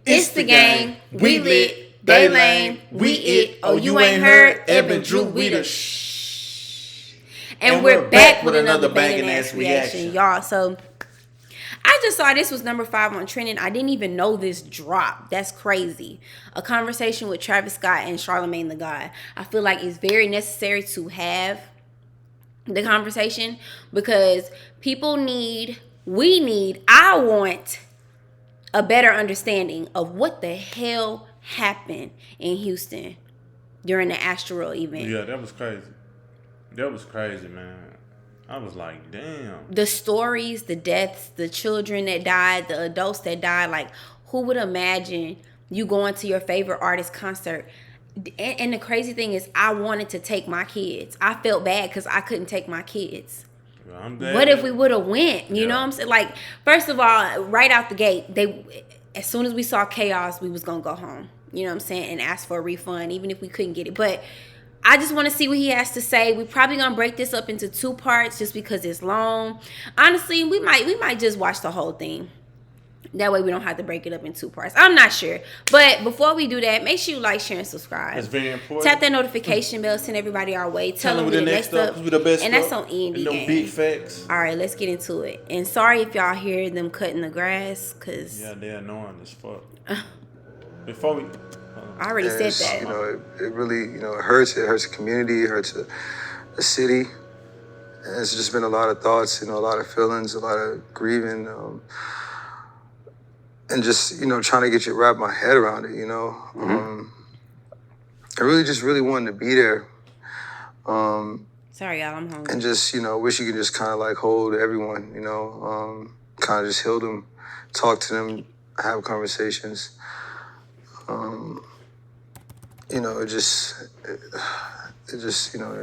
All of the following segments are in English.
It's the gang. We lit. They lame. We it. Oh, you ain't heard? Eb and Drew, we the shh. And we're back with another banging ass reaction, y'all. So I just saw this was number 5 on trending. I didn't even know this dropped. That's crazy. A conversation with Travis Scott and Charlamagne the God. I feel like it's very necessary to have the conversation because I want a better understanding of what the hell happened in Houston during the ASTROWORLD event. Yeah, that was crazy. That was crazy, man. I was like, damn. The stories, the deaths, the children that died, the adults that died. Like, who would imagine you going to your favorite artist concert? And the crazy thing is, I wanted to take my kids. I felt bad because I couldn't take my kids. Well, I'm dead. What if we would have went? You know what I'm saying? Like, first of all, right out the gate, as soon as we saw chaos, we was going to go home. You know what I'm saying? And ask for a refund, even if we couldn't get it. But I just want to see what he has to say. We're probably going to break this up into 2 parts just because it's long. Honestly, we might just watch the whole thing. That way we don't have to break it up in 2 parts. I'm not sure. But before we do that, make sure you like, share, and subscribe. That's very important. Tap that notification bell. Send everybody our way. Tell them we're the next up. We're the best. And that's on E&D no Gang. Big facts. All right, let's get into it. And sorry if y'all hear them cutting the grass. Cause yeah, they're annoying as fuck. Before we... I already said that. You know, it really, it hurts. It hurts the community. It hurts the city. And it's just been a lot of thoughts, a lot of feelings, a lot of grieving. And just, trying to wrap my head around it, I really wanted to be there. Sorry, y'all, I'm hungry. And just, wish you could just kind of like hold everyone, kind of just heal them, talk to them, have conversations. It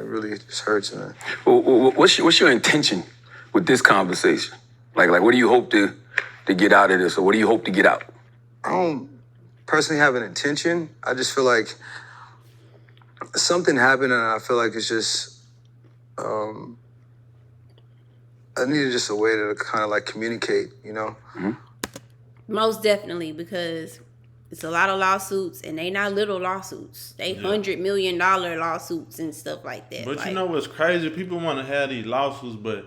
really just hurts, man. Well, what's your intention with this conversation? Like what do you hope to get out of this, or what do you hope to get out? I don't personally have an intention. I just feel like something happened, and I feel like it's just, I needed just a way to kind of like communicate, Mm-hmm. Most definitely, because it's a lot of lawsuits, and they not little lawsuits. They $100 million lawsuits and stuff like that. But you know what's crazy? People want to have these lawsuits, but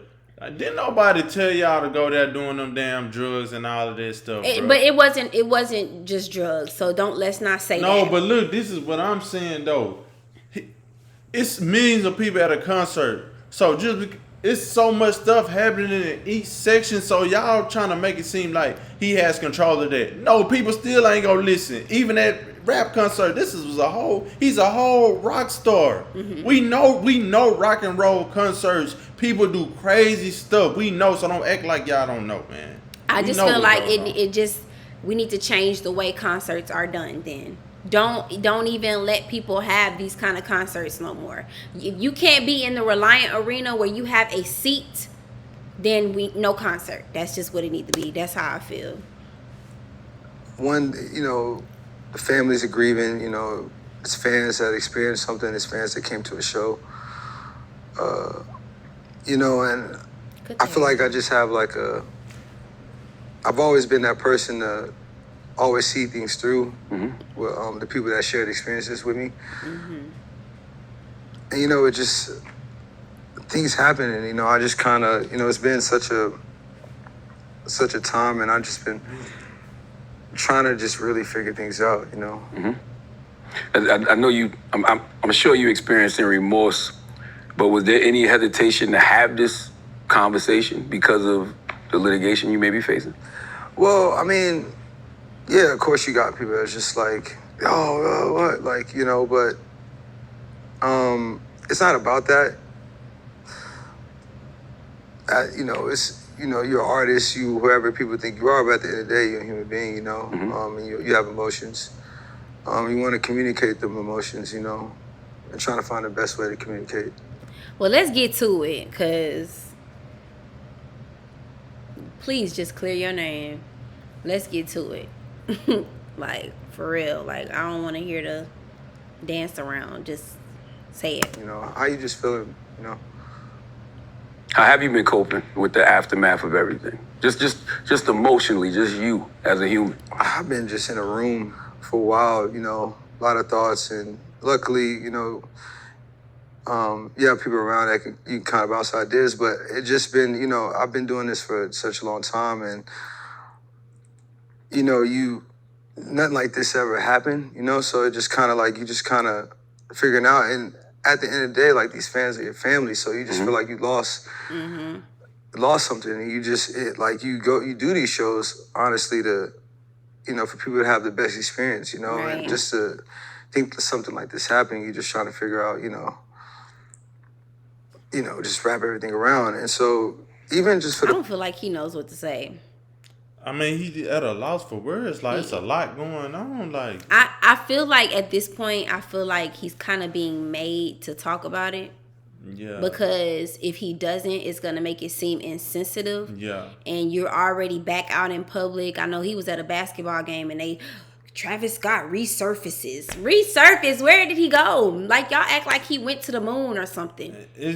didn't nobody tell y'all to go there doing them damn drugs and all of this stuff, bro? But it wasn't just drugs, so let's not say that. No, but look, this is what I'm saying, though. It's millions of people at a concert. So it's so much stuff happening in each section, so y'all trying to make it seem like he has control of that. No, people still ain't gonna listen. Even at rap concert, he's a whole rock star. Mm-hmm. We know rock and roll concerts, people do crazy stuff. We know, so don't act like y'all don't know, man. I just feel like we need to change the way concerts are done then. Don't even let people have these kind of concerts no more. If you can't be in the Reliant Arena where you have a seat, then no concert. That's just what it needs to be. That's how I feel. One, the families are grieving, it's fans that experienced something, it's fans that came to a show. And I feel like I just have I've always been that person to always see things through with the people that shared experiences with me. Mm-hmm. And, it just, things happen, and, I just kind of, it's been such a time, and I've just been trying to just really figure things out, Mm-hmm. I know I'm sure you experienced remorse, but was there any hesitation to have this conversation because of the litigation you may be facing? Well, I mean, yeah, of course you got people that's just like, what? Like, but it's not about that. It's, you're an artist, whoever people think you are, but at the end of the day, you're a human being, Mm-hmm. And you have emotions. You want to communicate them emotions, and trying to find the best way to communicate. Well, let's get to it, because please just clear your name. Let's get to it. Like, for real. Like, I don't want to hear the dance around. Just say it. How you just feeling, How have you been coping with the aftermath of everything? Just emotionally, just you as a human. I've been just in a room for a while, you know, a lot of thoughts, and luckily, you know, you have people around that you can kind of bounce ideas, but it's just been, you know, I've been doing this for such a long time, and, you know, nothing like this ever happened, you know, so it just kind of like, you just kind of figuring out, and at the end of the day, like, these fans are your family, so you just feel like you lost something, and you do these shows, honestly, to, you know, for people to have the best experience, you know, and just to think that something like this happening, you're just trying to figure out, you know, just wrap everything around. And so even just for I don't feel like he knows what to say. I mean, he at a loss for words. Like, it's a lot going on. Like, I feel like at this point, I feel like he's kind of being made to talk about it. Yeah. Because if he doesn't, it's going to make it seem insensitive. Yeah. And you're already back out in public. I know he was at a basketball game and Travis Scott resurface. Where did he go? Like, y'all act like he went to the moon or something. I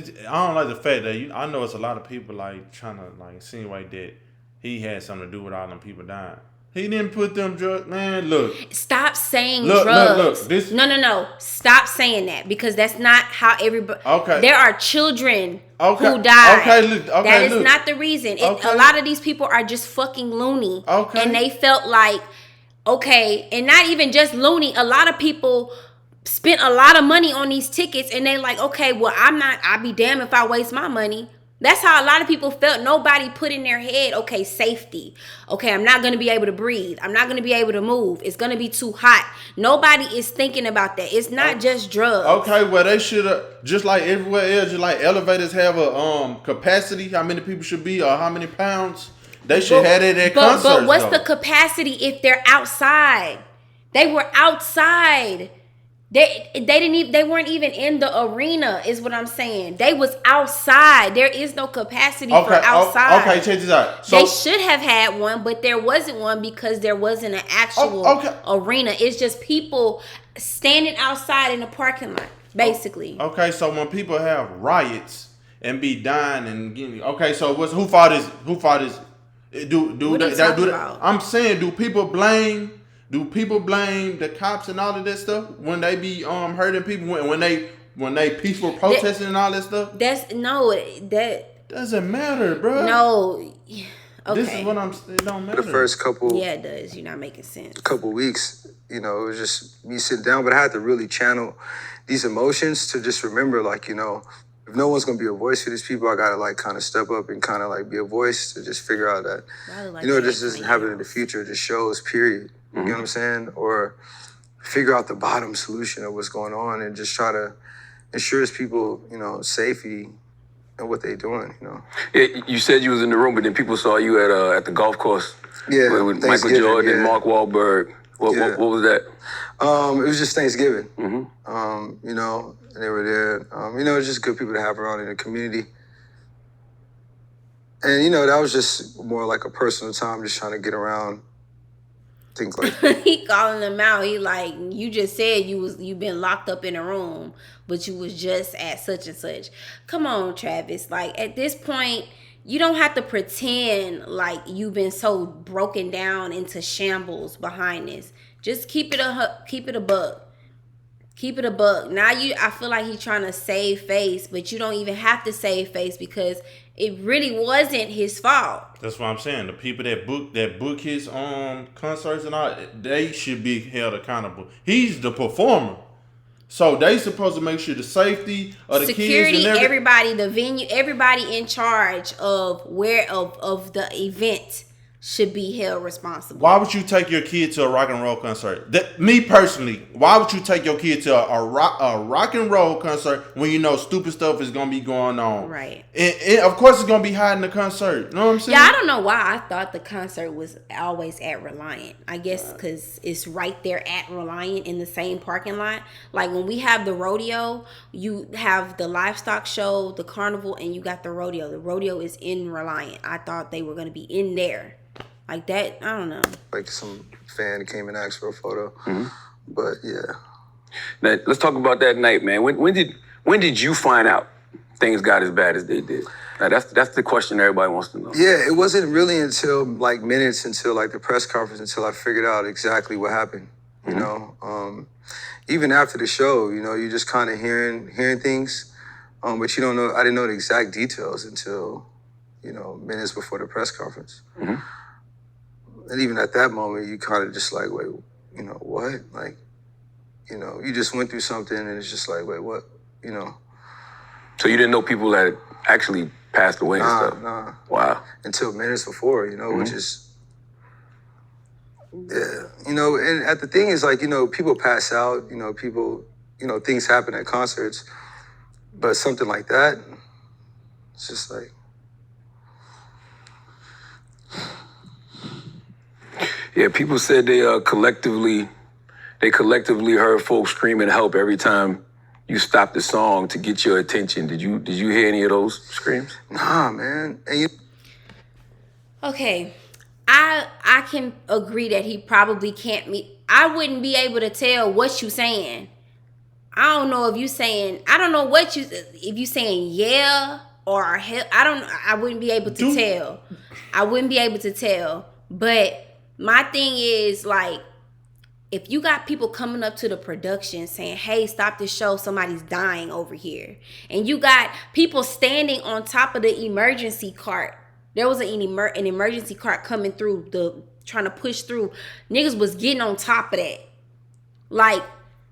don't like the fact that I know it's a lot of people like trying to like insinuate that he had something to do with all them people dying. He didn't put them drugs. Man, look. Stop saying drugs. Look. No. Stop saying that, because that's not how everybody. Okay. There are children who died. That is not the reason. A lot of these people are just fucking loony. Okay. And they felt like, okay, and not even just loony. A lot of people spent a lot of money on these tickets, and they like, okay, well, I'll be damned if I waste my money. That's how a lot of people felt. Nobody put in their head, okay, safety. Okay, I'm not going to be able to breathe. I'm not going to be able to move. It's going to be too hot. Nobody is thinking about that. It's not just drugs. Okay, well, they should have, just like everywhere else, just like elevators have a capacity, how many people should be or how many pounds. They should have it at concerts. But what's the capacity if they're outside? They were outside. They weren't even in the arena, is what I'm saying. They was outside. There is no capacity for outside. Okay, check this out. So, they should have had one, but there wasn't one because there wasn't an actual arena. It's just people standing outside in the parking lot, basically. Okay, so when people have riots and be dying and getting, okay, so who fought this? I'm saying, do people blame the cops and all of that stuff when they be hurting people when they peaceful protesting and all that stuff? That doesn't matter, bro. No. Okay. This is what it don't matter. The first couple, yeah, it does. You're not making sense. Couple weeks, you know, it was just me sitting down, but I had to really channel these emotions to just remember, like, you know, if no one's gonna be a voice for these people, I gotta like kind of step up and kind of like be a voice to just figure out that, you know, this doesn't happen in the future. It just shows, period. You know what I'm saying? Or figure out the bottom solution of what's going on and just try to ensure people, you know, safety and what they're doing, you know. Yeah, you said you was in the room, but then people saw you at the golf course. Yeah, with Michael Jordan and Mark Wahlberg. What was that? It was just Thanksgiving. You know, and they were there. You know, it's just good people to have around in the community. And, you know, that was just more like a personal time, just trying to get around. Like he calling them out. He like, you just said you been locked up in a room, but you was just at such and such. Come on, Travis. Like, at this point, you don't have to pretend like you've been so broken down into shambles behind this. Just keep it a buck. Keep it a buck. Now I feel like he's trying to save face, but you don't even have to save face because it really wasn't his fault. That's what I'm saying. The people that book his concerts and all, they should be held accountable. He's the performer, so they supposed to make sure the safety of the security, kids and everybody, the venue, everybody in charge of of the event should be held responsible. Why would you take your kid to a rock and roll concert? Me personally, why would you take your kid to a rock and roll concert when you know stupid stuff is gonna be going on? Right. And of course it's gonna be hot in the concert. You know what I'm saying? Yeah, I don't know why I thought the concert was always at Reliant. I guess because it's right there at Reliant in the same parking lot. Like when we have the rodeo, you have the livestock show, the carnival, and you got the rodeo. The rodeo is in Reliant. I thought they were gonna be in there. Like that, I don't know. Like some fan came and asked for a photo, but yeah. Now, let's talk about that night, man. When did you find out things got as bad as they did? Now, that's the question everybody wants to know. Yeah, it wasn't really until like minutes until like the press conference until I figured out exactly what happened. You know, even after the show, you know, you just kind of hearing things, but you don't know. I didn't know the exact details until, you know, minutes before the press conference. And even at that moment, you kind of just like, wait, you know, what? Like, you know, you just went through something and it's just like, wait, what? You know. So you didn't know people that actually passed away and stuff? Nah. Wow. Until minutes before, you know, which is, yeah, you know, and the thing is like, you know, people pass out, you know, people, you know, things happen at concerts, but something like that, it's just like. Yeah, people said they collectively heard folks screaming help every time you stopped the song to get your attention. Did you hear any of those screams? Nah, man. And Okay, I can agree that he probably can't meet. I wouldn't be able to tell what you saying. I don't know if you saying. I don't know what you. If you saying yeah or hell. I wouldn't be able to tell. I wouldn't be able to tell. But my thing is like, if you got people coming up to the production saying, hey, stop this show, somebody's dying over here. And you got people standing on top of the emergency cart. There was an emergency cart coming through, trying to push through. Niggas was getting on top of that. Like,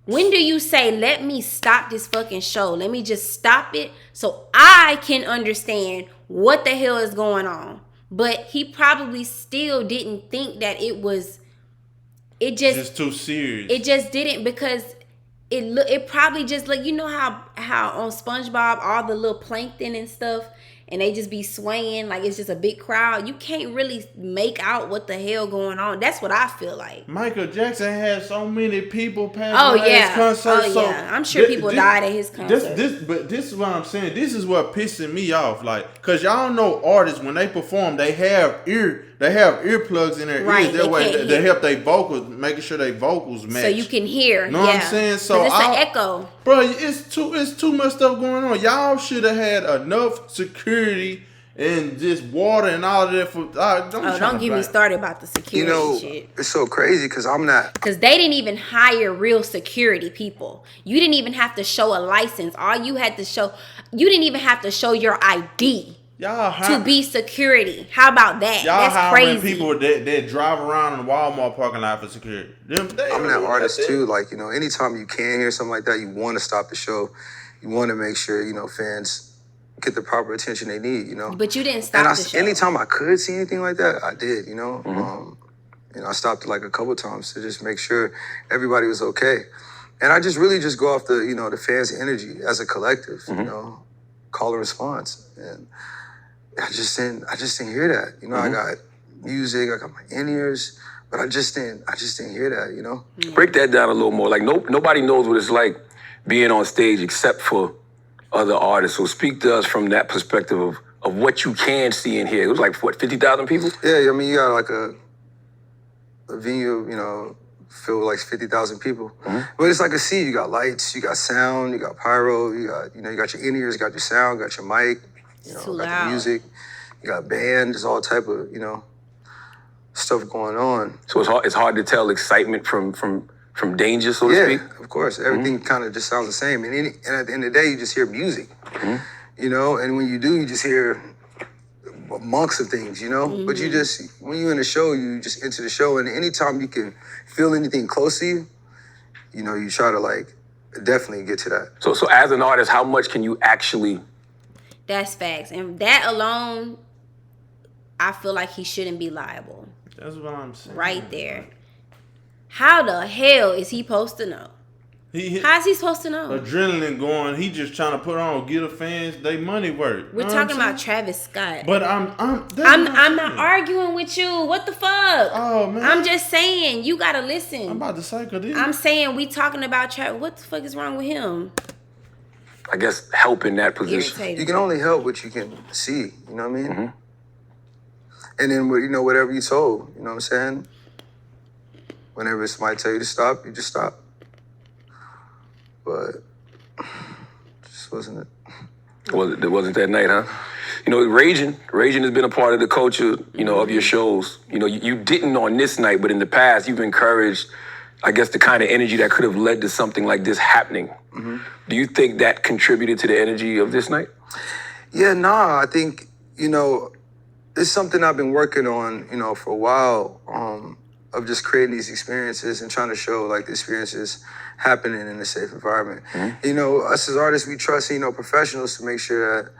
when do you say, let me stop this fucking show? Let me just stop it so I can understand what the hell is going on. But he probably still didn't think that it was... It just too serious. It just didn't, because it probably just like, you know how on SpongeBob all the little plankton and stuff, and they just be swaying like it's just a big crowd. You can't really make out what the hell going on. That's what I feel like. Michael Jackson had so many people pass at his concert. Oh yeah, I'm sure people died at his concert. But this is what I'm saying. This is what pissing me off. Like, cause y'all know artists when they perform, they have earplugs in their ears. That way they help their vocals, making sure their vocals match. So you can hear. You know what I'm saying? So it's an echo. Bro, it's too much stuff going on. Y'all should have had enough security and just water and all of that for. Don't get me started about the security, you know, shit. It's so crazy because I'm not. Because they didn't even hire real security people. You didn't even have to show a license. All you had to show, you didn't even have to show your ID. To be security. How about that? Y'all That's hiring crazy. people that drive around in the Walmart parking lot for security. I'm that artist too. Like, you know, anytime you can hear something like that, you want to stop the show. You want to make sure, you know, fans get the proper attention they need, you know. But you didn't stop the show. Anytime I could see anything like that, I did, you know. You know, I stopped it like a couple times to just make sure everybody was okay. And I just really just go off the, you know, the fans' energy as a collective, you know, call and response. And I just didn't hear that. You know, I got music, I got my in-ears, but I just didn't hear that, you know? Break that down a little more. Like, nobody knows what it's like being on stage except for other artists. So speak to us from that perspective of what you can see and hear. It was like, what, 50,000 people? Yeah, I mean, you got like a venue, you know, filled with like 50,000 people. But it's like a sea. You got lights, you got sound, you got pyro, you got your in-ears, you got your sound, you got your mic. You know, got the music, you got band, there's all type of, you know, stuff going on. So it's hard to tell excitement from danger, so to speak? Yeah, of course. Everything kind of just sounds the same. And at the end of the day, you just hear music, you know? And when you do, you just hear amongst of things, you know? But you just, when you're in a show, you just enter the show. And anytime you can feel anything close to you, you know, you try to like definitely get to that. So as an artist, how much can you actually... That's facts. And that alone, I feel like he shouldn't be liable. That's what I'm saying. Right there. How the hell is he supposed to know? How's he supposed to know? Adrenaline going. He just trying to put on, get the fans they money worth. We're talking about Travis Scott. But I'm not arguing with you. What the fuck? Oh man. I'm just saying you gotta listen. I'm about to cycle this. I'm saying we talking about Travis. What the fuck is wrong with him? I guess help in that position. You can only help what you can see, you know what I mean? And then, you know, whatever you told, you know what I'm saying? Whenever somebody tell you to stop, you just stop. But just wasn't it. It wasn't that night, huh? You know, raging has been a part of the culture, you know, of your shows. You know, you didn't on this night, but in the past, you've encouraged, I guess, the kind of energy that could have led to something like this happening. Mm-hmm. Do you think that contributed to the energy of this night? Yeah, I think, you know, it's something I've been working on, you know, for a while, of just creating these experiences and trying to show like the experiences happening in a safe environment. Mm-hmm. You know, us as artists, we trust, you know, professionals to make sure that,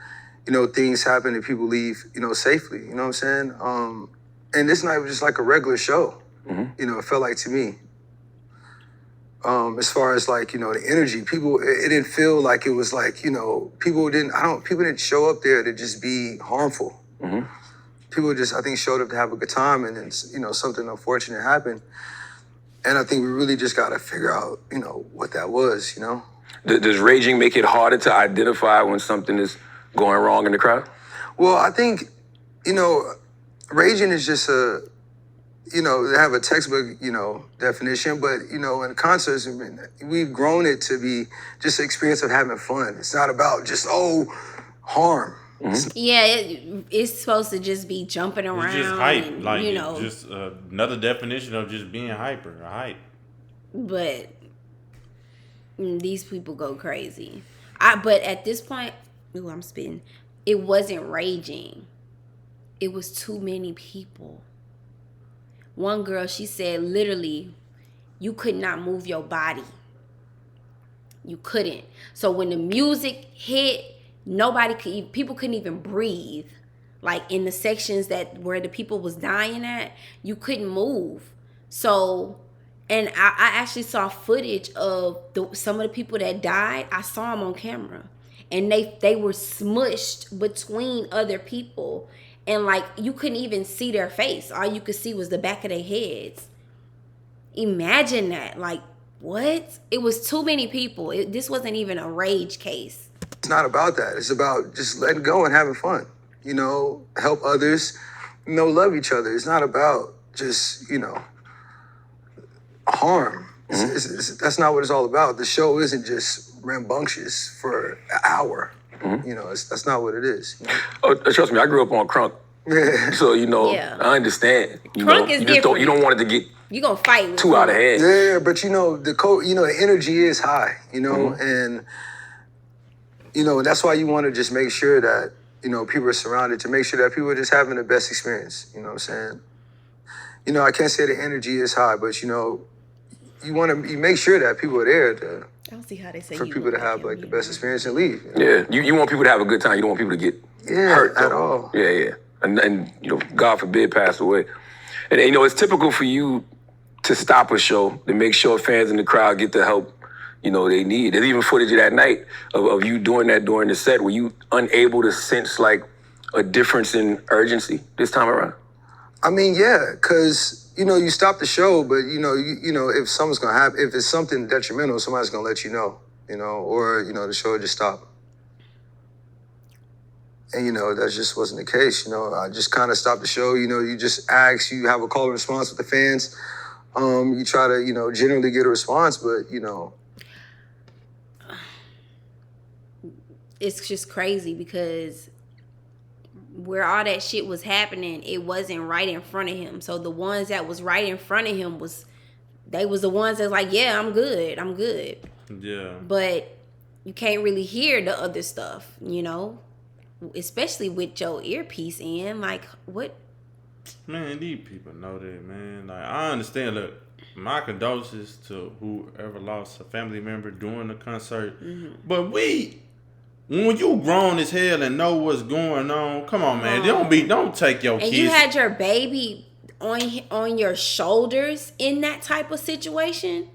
you know, things happen and people leave, you know, safely. You know what I'm saying? And this night was just like a regular show. Mm-hmm. You know, it felt like to me. As far as like, you know, the energy, people, it didn't feel like it was like, you know, people didn't show up there to just be harmful. Mm-hmm. People just, I think, showed up to have a good time, and then, you know, something unfortunate happened. And I think we really just got to figure out, you know, what that was, you know? Does raging make it harder to identify when something is going wrong in the crowd? Well, I think, you know, raging is just you know, they have a textbook, you know, definition, but, you know, in concerts, we've grown it to be just an experience of having fun. It's not about just, harm. Mm-hmm. Yeah, it's supposed to just be jumping around. It's just hype, and, like, you know, just another definition of just being hype. But these people go crazy. But at this point, I'm spitting. It wasn't raging. It was too many people. One girl, she said, literally, you could not move your body. You couldn't. So when the music hit, people couldn't even breathe. Like in the sections where the people was dying at, you couldn't move. So, and I actually saw footage of some of the people that died. I saw them on camera. And they were smushed between other people. And like, you couldn't even see their face. All you could see was the back of their heads. Imagine that. Like, what? It was too many people. This wasn't even a rage case. It's not about that. It's about just letting go and having fun. You know, help others, you know, love each other. It's not about just, you know, harm. Mm-hmm. That's not what it's all about. The show isn't just rambunctious for an hour. Mm-hmm. You know, that's not what it is. You know? Oh, trust me, I grew up on crunk. Yeah. So, you know, I understand. Crunk is different. You don't want it to get you're gonna fight with too out of hand. Yeah, but you know, the energy is high, you know, mm-hmm. and you know, that's why you want to just make sure that, you know, people are surrounded, to make sure that people are just having the best experience. You know what I'm saying? You know, I can't say the energy is high, but you know, you make sure that people are there I don't see how they say for people to have like the best experience and leave. You know? Yeah, you want people to have a good time. You don't want people to get hurt at all. Yeah, and you know, God forbid, pass away. And you know, it's typical for you to stop a show to make sure fans in the crowd get the help, you know, they need. There's even footage of that night of you doing that during the set. Were you unable to sense like a difference in urgency this time around? I mean, yeah, because you know, you stop the show, but you know, if something's gonna happen, if it's something detrimental, somebody's gonna let you know, or you know, the show just stopped. And you know, that just wasn't the case. You know, I just kind of stopped the show. You know, you just ask, you have a call and response with the fans. You try to, you know, generally get a response, but you know, it's just crazy because where all that shit was happening, it wasn't right in front of him. So the ones that was right in front of him was the ones that's like, yeah, I'm good. Yeah. But you can't really hear the other stuff, you know, especially with your earpiece in. Like, what? Man, these people know that, man. Like, I understand. Look, my condolences to whoever lost a family member during the concert. Mm-hmm. But when you grown as hell and know what's going on, come on, man. Don't take your kids. And you had your baby on your shoulders in that type of situation.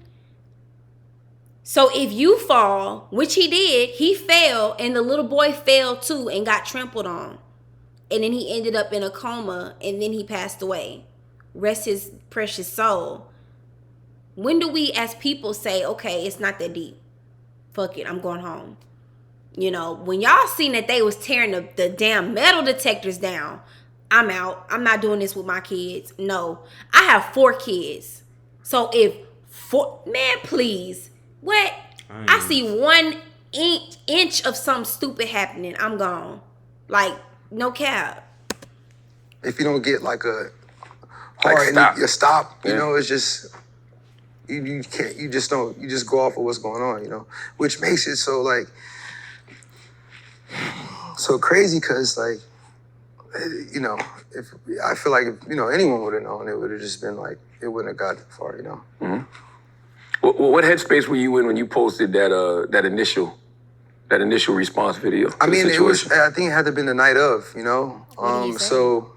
So if you fall, which he did, he fell, and the little boy fell too and got trampled on. And then he ended up in a coma, and then he passed away. Rest his precious soul. When do we as people say, okay, it's not that deep? Fuck it, I'm going home. You know, when y'all seen that they was tearing the damn metal detectors down, I'm out. I'm not doing this with my kids. No. I have 4 kids. So if 4, man, please. What? I see one inch of something stupid happening, I'm gone. Like, no cap. If you don't get like a Like hard stop. you stop, you Yeah. know, it's just you can't you just go off of what's going on, you know, which makes it so like so crazy because like you know, if I feel like if, you know, anyone would have known, it would have just been like it wouldn't have got that far, you know. What headspace were you in when you posted that initial response video? to I the mean, it was. situation? I think it had to have been the night of, you know. What did he say? So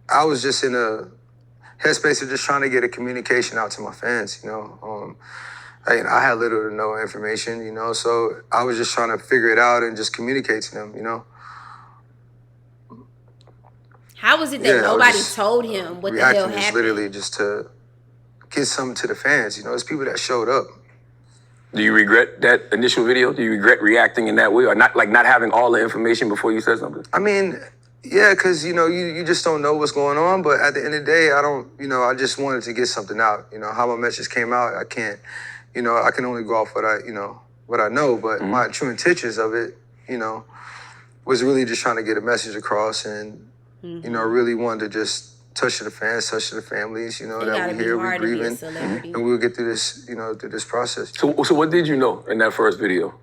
I was just in a headspace of just trying to get a communication out to my fans, you know. I had little to no information, you know, so I was just trying to figure it out and just communicate to them, you know. How was it that Yeah, I was nobody just told him what the hell reacting just happened? literally just to get something to the fans, you know. It's people that showed up. Do you regret that initial video? Do you regret reacting in that way, or not having all the information before you said something? I mean, yeah, because, you know, you just don't know what's going on. But at the end of the day, I don't, you know, I just wanted to get something out. You know, how my message came out, I can't, you know, I can only go off what I know. But my true intentions of it, you know, was really just trying to get a message across and, you know, really wanted to just touch to the fans, touch to the families, you know, It that gotta we're be here, we're hard to be a grieving, celebrity. and we'll get through this, you know, through this process. So what did you know in that first video?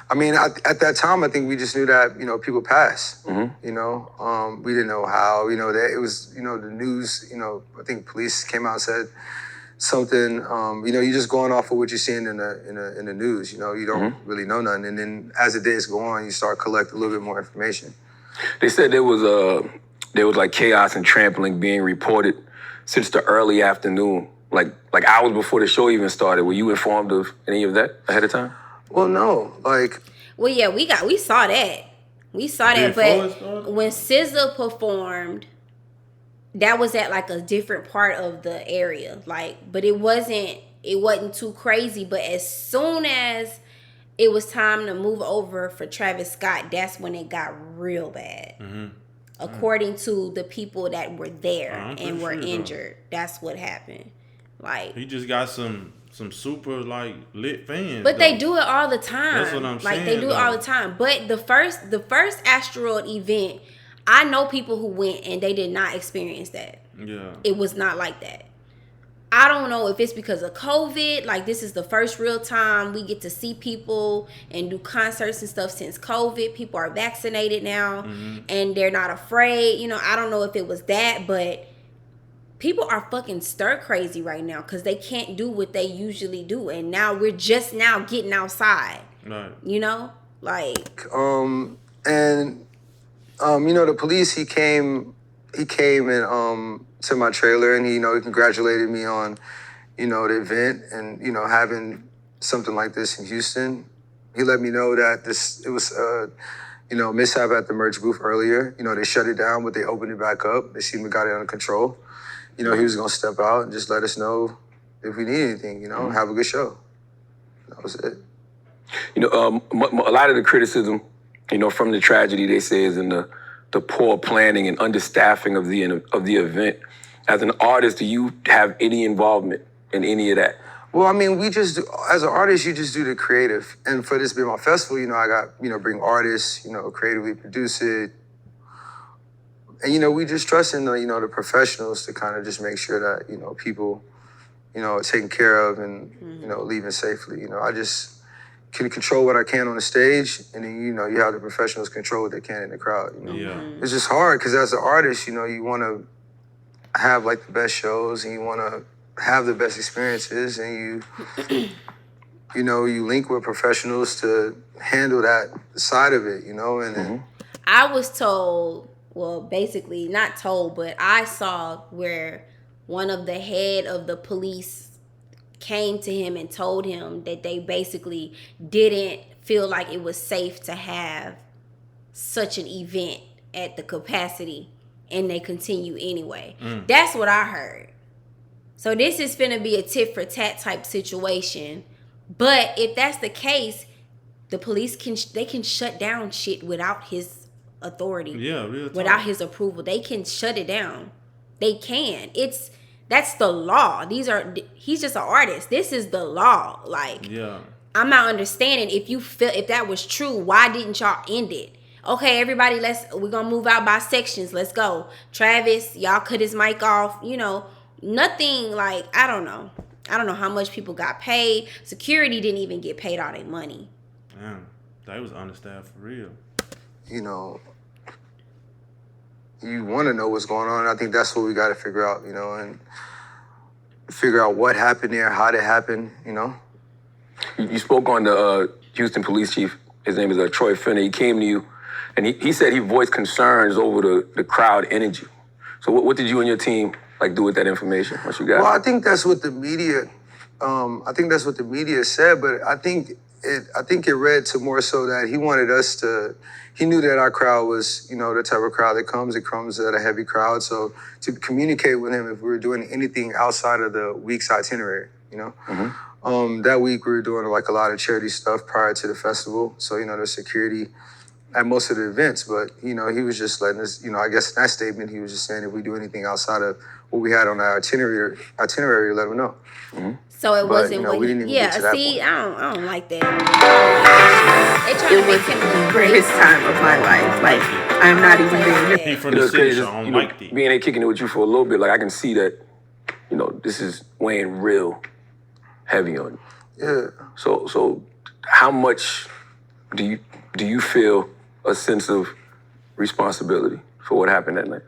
I mean, at that time, I think we just knew that, you know, people pass. You know, we didn't know how. You know, that it was, you know, the news. You know, I think police came out and said something. You know, you're just going off of what you're seeing in the news. You know, you don't really know nothing. And then as the days go on, you start collecting a little bit more information. They said there was like chaos and trampling being reported since the early afternoon, like hours before the show even started. Were you informed of any of that ahead of time? Well, no, like. Well, yeah, we saw that. We saw that, Before it but started? when SZA performed, that was at like a different part of the area. Like, but it wasn't too crazy. But as soon as it was time to move over for Travis Scott, that's when it got real bad. According to the people that were there and were injured, that's what happened. Like, He just got some super like lit fans. but they though. do it all the time. That's what I'm Like, saying, they do it all though. the time. But the first Astroworld event, I know people who went and they did not experience that. Yeah. It was not like that. I don't know if it's because of COVID. Like, this is the first real time we get to see people and do concerts and stuff since COVID. People are vaccinated now and they're not afraid. You know, I don't know if it was that, but people are fucking stir crazy right now because they can't do what they usually do. And now we're just now getting outside. Right. You know? Like, And you know, the police, he came and to my trailer, and he congratulated me on, you know, the event and, you know, having something like this in Houston. He let me know that it was you know, mishap at the merch booth earlier. You know, they shut it down, but they opened it back up. They seemed to got it under control. You know, he was gonna step out and just let us know if we need anything, you know, have a good show. That was it. You know, a lot of the criticism, you know, from the tragedy, they say, is in the poor planning and understaffing of the event. As an artist, do you have any involvement in any of that? Well, I mean, we just do, as an artist, you just do the creative. And for this being my festival, you know, I got, you know, bring artists, you know, creatively produce it. And, you know, we just trust in the, you know, the professionals to kind of just make sure that, you know, people, you know, are taken care of and, you know, leaving safely. You know, I just can control what I can on the stage. And then, you know, you have the professionals control what they can in the crowd. You know? Yeah. It's just hard because as an artist, you know, you want to have like the best shows and you want to have the best experiences, and you know, you link with professionals to handle that side of it, you know. And I was told, well, basically not told, but I saw where one of the head of the police came to him and told him that they basically didn't feel like it was safe to have such an event at the capacity, and they continue anyway. That's what I heard. So this is finna be a tit for tat type situation. But if that's the case, the police can shut down shit without his authority. Yeah, real talk. Without his approval. They can shut it down. They can. That's the law. He's just an artist. This is the law. Like, Yeah. I'm not understanding if that was true, why didn't y'all end it? Okay, everybody, we're gonna move out by sections. Let's go. Travis, y'all cut his mic off. Nothing like, I don't know how much people got paid. Security didn't even get paid all their money. Damn, they was understaffed for real. You want to know what's going on. I think that's what we got to figure out, and figure out what happened there, how it happened, You spoke on the Houston police chief. His name is Troy Finner. He came to you, and he said he voiced concerns over the crowd energy. So what did you and your team do with that information? What you got? Well, I think that's what the media. I think that's what the media said, but I think it read to more so that he wanted us to. He knew that our crowd was, the type of crowd that comes. It comes at a heavy crowd. So to communicate with him if we were doing anything outside of the week's itinerary, That week we were doing a lot of charity stuff prior to the festival. So, the security at most of the events. But, he was just letting us, I guess in that statement, he was just saying if we do anything outside of what we had on our itinerary, let him know. Mm-hmm. So it wasn't we didn't even get to that point. I don't like that. It was the greatest time of my life. I'm not even being He from the city, so I don't like that. Being there kicking it with you for a little bit, I can see that, this is weighing real heavy on you. Yeah. So how much do you feel a sense of responsibility for what happened that night?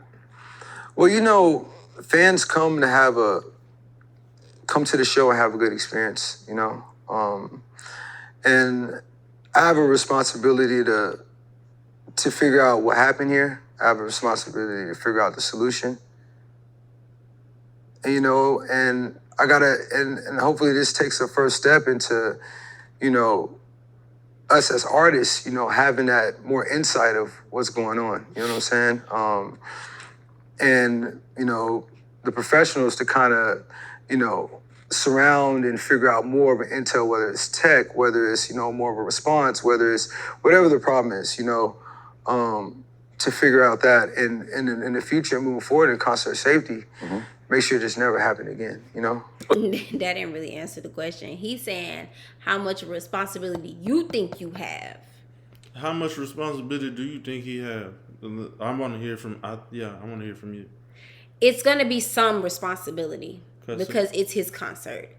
Well, fans come to the show and have a good experience, and I have a responsibility to figure out what happened here. I have a responsibility to figure out the solution, and I gotta, and hopefully this takes a first step into, us as artists, having that more insight of what's going on. You know what I'm saying? And, the professionals to kind of, surround and figure out more of an intel, whether it's tech, whether it's, more of a response, whether it's whatever the problem is, to figure out that in the future, moving forward in concert safety, make sure it just never happen again, That didn't really answer the question. He's saying how much responsibility you think you have. How much responsibility do you think he have? I want to hear from. I want to hear from you. It's gonna be some responsibility because it's his concert,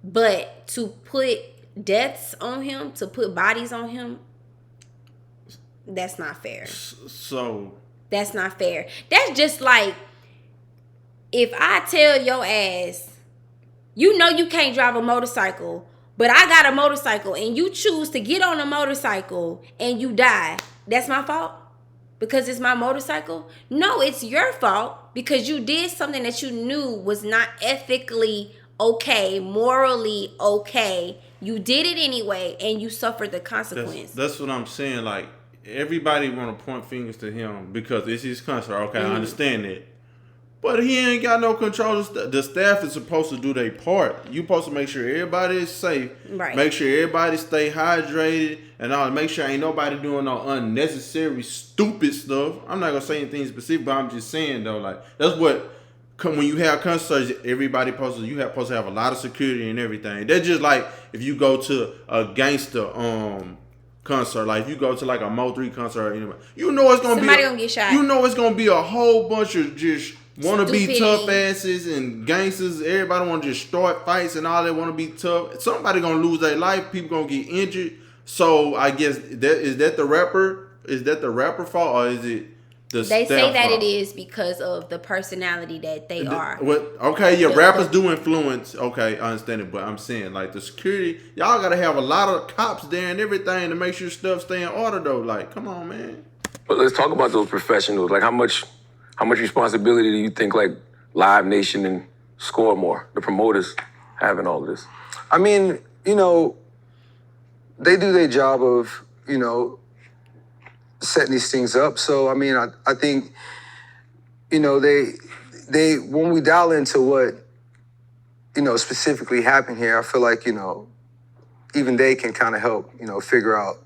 but to put deaths on him, to put bodies on him, that's not fair. So that's not fair. That's just like if I tell your ass, you can't drive a motorcycle, but I got a motorcycle and you choose to get on a motorcycle and you die. That's my fault? Because it's my motorcycle? No, it's your fault because you did something that you knew was not ethically okay, morally okay. You did it anyway and you suffered the consequence. That's what I'm saying. Everybody want to point fingers to him because it's his concert. Okay, I understand that. But he ain't got no control. The staff is supposed to do their part. You supposed to make sure everybody is safe. Right. Make sure everybody stay hydrated and all. Make sure ain't nobody doing no unnecessary stupid stuff. I'm not gonna say anything specific, but I'm just saying though, that's what when you have concerts, everybody supposed to have a lot of security and everything. That's just like if you go to a gangster concert, if you go to a Mo 3 concert, it's gonna somebody gonna get shot. It's gonna be a whole bunch of just want to be tough asses and gangsters. Everybody want to just start fights and all. They want to be tough. Somebody gonna lose their life. People gonna get injured. So I guess is that the rapper? Is that the rapper fault or is it the They staff say that fault? it is because of the personality that they are. Okay, rappers do influence. Okay, I understand it, but I'm saying the security. Y'all gotta have a lot of cops there and everything to make sure stuff stay in order though. Come on, man. But let's talk about those professionals. How much responsibility do you think Live Nation and Score More, the promoters, have in all of this? I mean, they do their job of, setting these things up. So, I mean, I think, they when we dial into what, specifically happened here, I feel like, even they can kind of help, figure out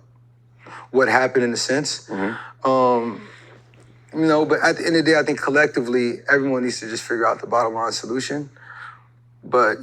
what happened in a sense. Mm-hmm. But at the end of the day, I think collectively, everyone needs to just figure out the bottom line solution. But,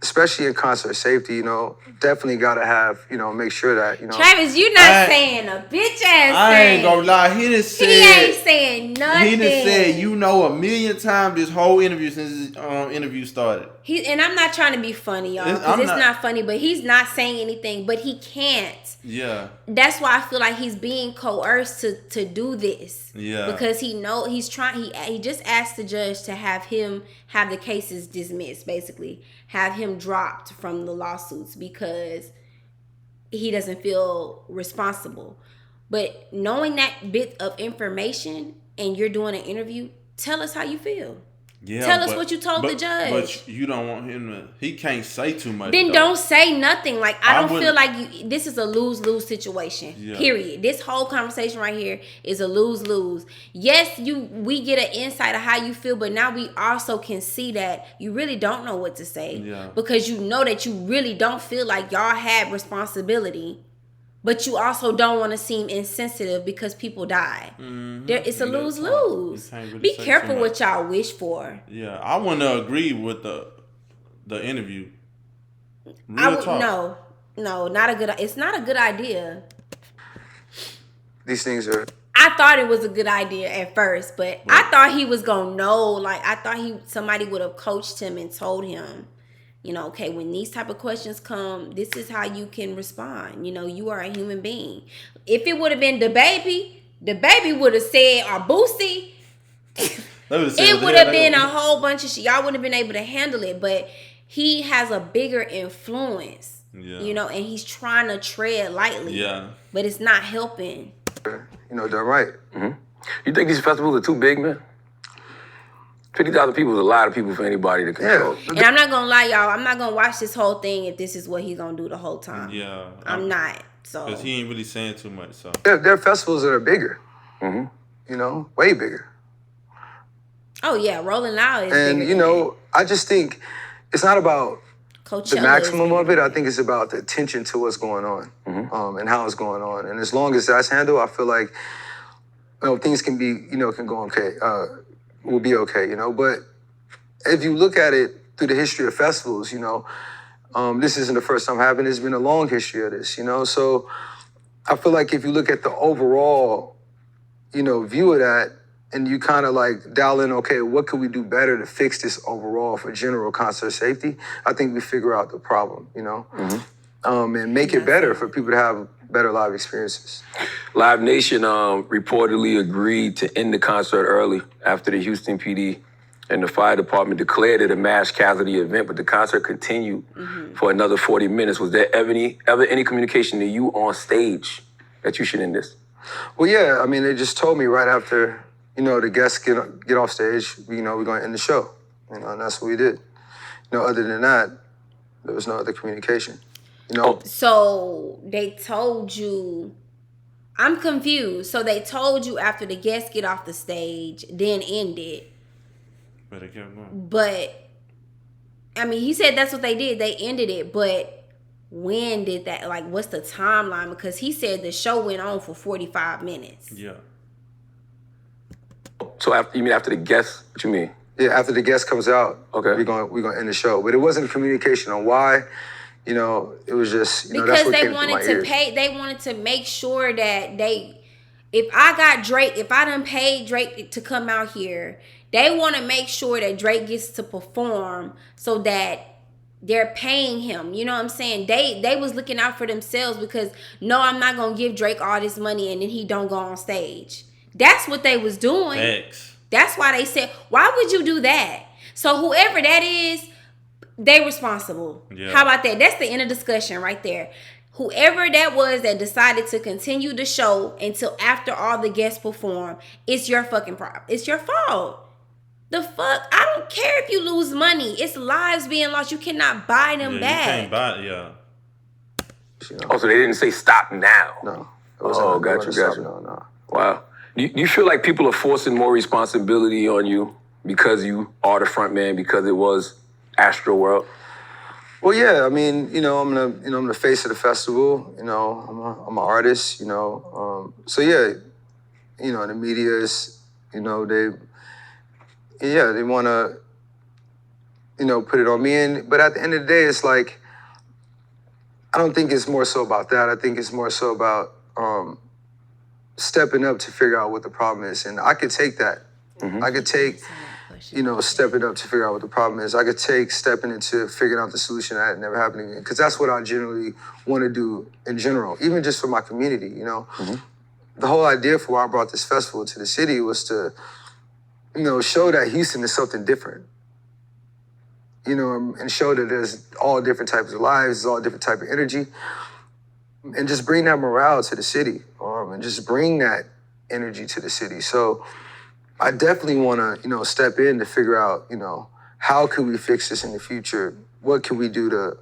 especially in concert safety, you know, definitely gotta have, you know, make sure that, you know. Travis, you not saying a bitch ass I thing. ain't gonna lie. He done said. He ain't saying nothing. He done said, you know, 1,000,000 times this whole interview since his interview started. And I'm not trying to be funny, y'all, because it's not funny, but he's not saying anything, but he can't. Yeah. That's why I feel like he's being coerced to do this. Yeah. Because he's trying, he just asked the judge to have the cases dismissed, basically. Have him dropped from the lawsuits because he doesn't feel responsible. But knowing that bit of information and you're doing an interview, tell us how you feel. Yeah, tell us what you told the judge. But you don't want him to. He can't say too much. Then don't say nothing. Like I don't feel like this is a lose-lose situation. Yeah. Period. This whole conversation right here is a lose-lose. Yes, we get an insight of how you feel, but now we also can see that you really don't know what to say. Yeah. Because you know that you really don't feel like y'all had responsibility. But you also don't want to seem insensitive because people died. Mm-hmm. It's a lose-lose. Really be careful what y'all wish for. Yeah, I want to agree with the interview. No, not a good. It's not a good idea. These things are. I thought it was a good idea at first, but I thought he was gonna know. Like I thought somebody would have coached him and told him. You know, okay, when these type of questions come, this is how you can respond. You know, you are a human being. If it would have been the baby would have said, or Boosie, it would have been a whole bunch of shit. Y'all wouldn't have been able to handle it. But he has a bigger influence, you know, and he's trying to tread lightly. Yeah. But it's not helping. You know, done right. Mm-hmm. You think these festivals are too big, man? 50,000 people is a lot of people for anybody to control. Yeah. And I'm not gonna lie, y'all. I'm not gonna watch this whole thing if this is what he's gonna do the whole time. Yeah, I'm not. So because he ain't really saying too much. So there are festivals that are bigger. Mm-hmm. You know, way bigger. Oh yeah, Rolling Loud is. And you know, I just think it's not about Coachella the maximum of it. I think it's about the attention to what's going on, and how it's going on. And as long as that's handled, I feel like things can go okay. Will be okay, you know. But if you look at it through the history of festivals, you know, this isn't the first time happening. There's been a long history of this, you know. So I feel like if you look at the overall, you know, view of that, and you kind of like dial in, okay, what could we do better to fix this overall for general concert safety? I think we figure out the problem, you know, and make it better for people to have better live experiences. Live Nation reportedly agreed to end the concert early after the Houston PD and the fire department declared it a mass casualty event, but the concert continued for another 40 minutes. Was there ever any communication to you on stage that you should end this? Well, yeah. I mean, they just told me right after, you know, the guests get off stage, you know, we're going to end the show. You know, and that's what we did. You know, other than that, there was no other communication. You know? So they told you, I'm confused. So they told you after the guests get off the stage, then end it. But they kept going. But, I mean, he said that's what they did. They ended it. But when did that, like, what's the timeline? Because he said the show went on for 45 minutes. Yeah. So after the guests, what you mean? Yeah, after the guest comes out, okay, we're gonna end the show. But it wasn't communication on why. You know, it was just, you know, because that's what they came wanted to to pay. They wanted to make sure that if I done paid Drake to come out here, they want to make sure that Drake gets to perform so that they're paying him. You know what I'm saying? They was looking out for themselves because no, I'm not gonna give Drake all this money and then he don't go on stage. That's what they was doing. Thanks. That's why they said, why would you do that? So whoever that is, they responsible. Yeah. How about that? That's the end of discussion right there. Whoever that was that decided to continue the show until after all the guests perform, it's your fucking problem. It's your fault. The fuck? I don't care if you lose money. It's lives being lost. You cannot buy them back. You can't buy it, yeah. Oh, so they didn't say stop now? No. Oh, got you. No. Wow. You feel like people are forcing more responsibility on you because you are the front man, because it was ASTROWORLD? Well, yeah. I mean, you know, I'm the face of the festival. You know, I'm an artist. You know, so yeah, you know, the media is, you know, they want to, put it on me. But at the end of the day, it's like, I don't think it's more so about that. I think it's more so about stepping up to figure out what the problem is. And I could take that. I could take, stepping up to figure out what the problem is. I could take stepping into figuring out the solution that never happened again. Because that's what I generally want to do in general, even just for my community, The whole idea for why I brought this festival to the city was to, show that Houston is something different. And show that there's all different types of lives, all different type of energy. And just bring that morale to the city, and just bring that energy to the city. So I definitely want to, step in to figure out, how can we fix this in the future? What can we do to,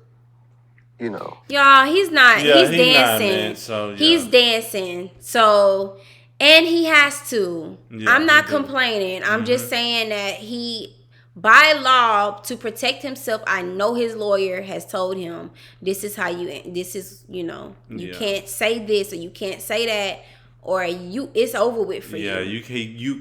Y'all, he's not. Yeah, he's he's dancing. not, man, so, yeah. He's dancing. So, and he has to. Yeah, I'm not he do. complaining. I'm just saying that by law, to protect himself, I know his lawyer has told him, you can't say this or you can't say that, or it's over with for you. Yeah, you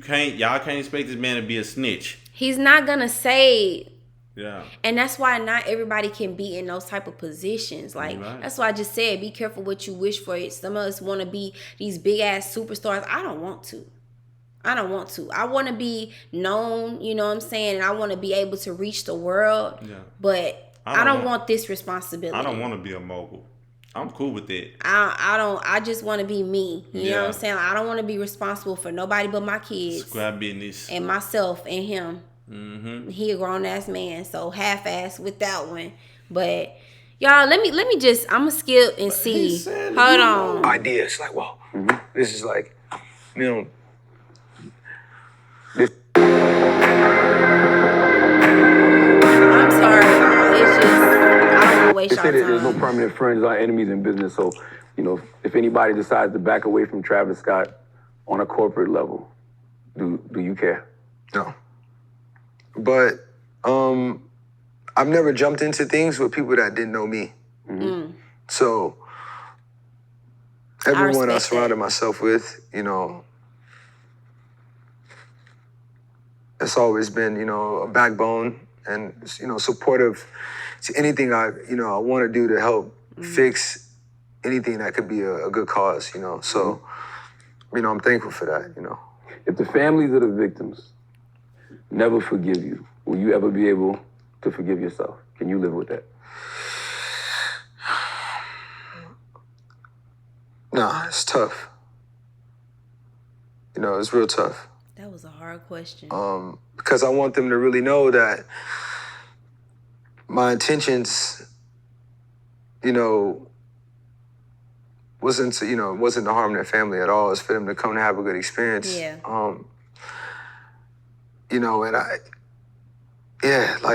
can't, y'all can't expect this man to be a snitch. He's not gonna say. Yeah. And that's why not everybody can be in those type of positions. Like, right. That's why I just said, be careful what you wish for. Some of us want to be these big ass superstars. I don't want to. I want to be known, you know what I'm saying? And I want to be able to reach the world. Yeah. But I don't want this responsibility. I don't want to be a mogul. I'm cool with that. I just want to be me. You know what I'm saying? I don't want to be responsible for nobody but my kids. Squad business. And myself and him. Mm-hmm. He a grown ass man, so half ass with that one. But y'all, let me just, I'm gonna skip and see. Hold on. Ideas like, well, this is like, I'm sorry, y'all. It's just, I don't want to waste y'all time. There's no permanent friends or enemies in business, so if anybody decides to back away from Travis Scott on a corporate level, do you care? No. But I've never jumped into things with people that didn't know me. Mm. So everyone I surrounded that. myself with, it's always been, a backbone and, supportive to anything I want to do to help fix anything that could be a good cause, So, I'm thankful for that, If the families of the victims never forgive you, will you ever be able to forgive yourself? Can you live with that? Nah, it's tough. It's real tough. That was a hard question. Because I want them to really know that my intentions, wasn't to harm their family at all. It's for them to come to have a good experience. Yeah. And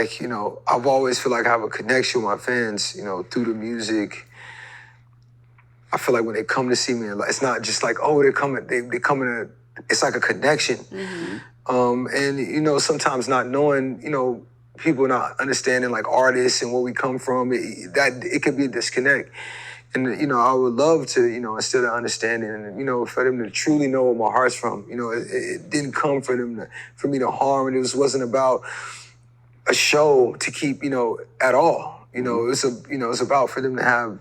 I've always feel like I have a connection with my fans, through the music. I feel like when they come to see me, it's not just like, oh, they're coming, they come in it's like a connection. Mm-hmm. And, sometimes not knowing, people not understanding like artists and where we come from, it could be a disconnect. And, I would love to, instill that understanding and, for them to truly know where my heart's from. It didn't come for me to harm, and it wasn't about a show to keep, at all. It's about for them to have,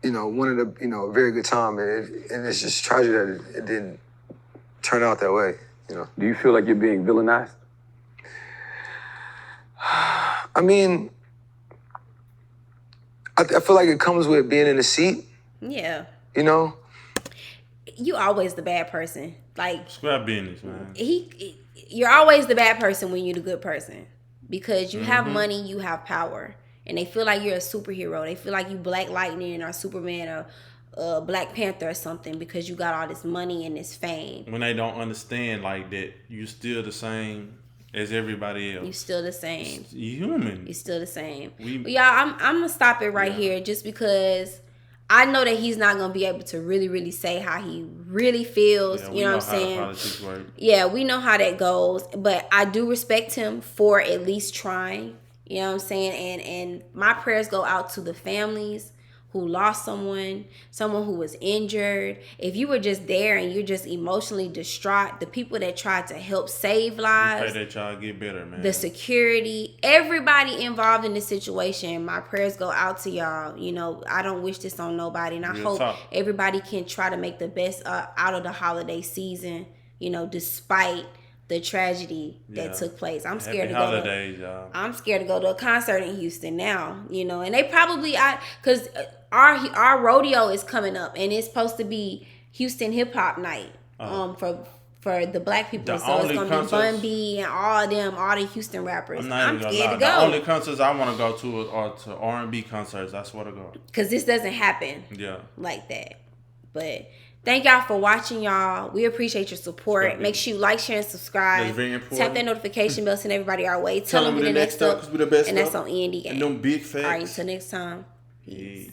wanted a very good time. And it's just tragic that it didn't turn out that way, Do you feel like you're being villainized? I mean, I feel like it comes with being in the seat. Yeah. You always the bad person. Like, squad business, man. You're always the bad person when you're the good person. Because you have money, you have power. And they feel like you're a superhero. They feel like you Black Lightning or Superman or Black Panther or something because you got all this money and this fame. When they don't understand like that, you still the same as everybody else. You still the same. You human. You still the same. But y'all, I'm gonna stop it right here just because I know that he's not gonna be able to really, really say how he really feels. Yeah, you know what I'm saying? Politics work. Yeah, we know how that goes. But I do respect him for at least trying. You know what I'm saying? And my prayers go out to the families who lost someone who was injured. If you were just there and you're just emotionally distraught, the people that tried to help save lives, pray that y'all get better, man. the security, everybody involved in this situation, my prayers go out to y'all. You know, I don't wish this on nobody, and I hope everybody can try to make the best out of the holiday season, you know, despite the tragedy that took place. I'm scared I'm scared to go to a concert in Houston now, you know, and they probably, because our rodeo is coming up, and it's supposed to be Houston hip hop night, for the black people. So it's gonna be Bun B and all the Houston rappers. I'm scared to go. The only concerts I want to go to are to R&B concerts. I swear to God. Because this doesn't happen like that. But thank y'all for watching, y'all. We appreciate your support. Make sure you like, share, and subscribe. That's very important. Tap that notification bell, send everybody our way. Tell them we the next up because we the best. And that's on E&D Gang. And them big facts. All right, until next time. Peace.